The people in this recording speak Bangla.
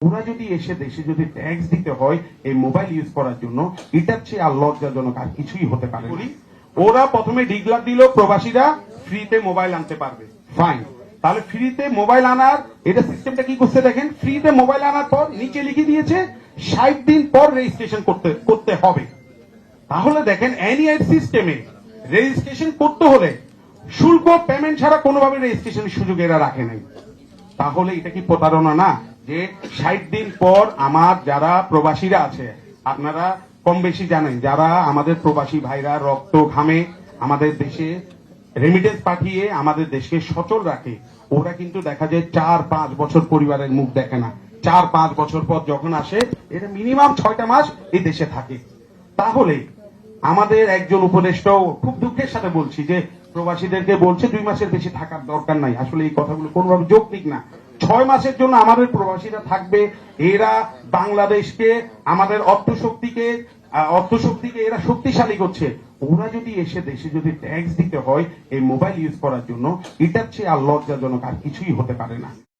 ওরা যদি এসে দেশে যদি ট্যাক্স দিতে হয় এই মোবাইল ইউজ করার জন্য, এটার চেয়ে আর লজ্জাজনক আর কিছুই হতে পারে না। ওরা প্রথমে ডিক্লার দিল প্রবাসীরা ফ্রিতে মোবাইল আনতে পারবে, ফাইন। তাহলে ফ্রিতে মোবাইল আনার এটা সিস্টেমটা কি করছে দেখেন, ফ্রিতে মোবাইল আনার পর নিচে লিখে দিয়েছে 60 দিন পর রেজিস্ট্রেশন করতে হবে। তাহলে দেখেন এনআইআর সিস্টেমে রেজিস্ট্রেশন করতে হলে শুল্ক পেমেন্ট ছাড়া কোনোভাবে রেজিস্ট্রেশনের সুযোগ এরা রাখে নাই। তাহলে এটা কি প্রতারণা না? যে 60 দিন পর আমার যারা প্রবাসীরা আছে, আপনারা কম বেশি জানেন, যারা আমাদের প্রবাসী ভাইরা রক্ত ঘামে আমাদের দেশে রেমিটেন্স পাঠিয়ে আমাদের দেশকে সচল রাখে, ওরা কিন্তু দেখা যায় 4-5 বছর পরিবারের মুখ দেখে না। 4-5 বছর পর যখন আসে এটা মিনিমাম 6টা মাস এই দেশে থাকে। তাহলে আমাদের একজন উপদেষ্টাও খুব দুঃখের সাথে বলছি যে প্রবাসীদেরকে বলছে 2 মাসের বেশি থাকার দরকার নাই। আসলে এই কথাগুলো কোনোভাবে যৌক্তিক না। 6 মাসের জন্য আমাদের প্রবাসীরা থাকবে। এরা বাংলাদেশকে, আমাদের অর্থশক্তিকে এরা শক্তিশালী করছে। ওরা যদি এসে দেশে যদি ট্যাক্স দিতে হয় এই মোবাইল ইউজ করার জন্য, এটার চেয়ে আর লজ্জাজনক আর কিছুই হতে পারে না।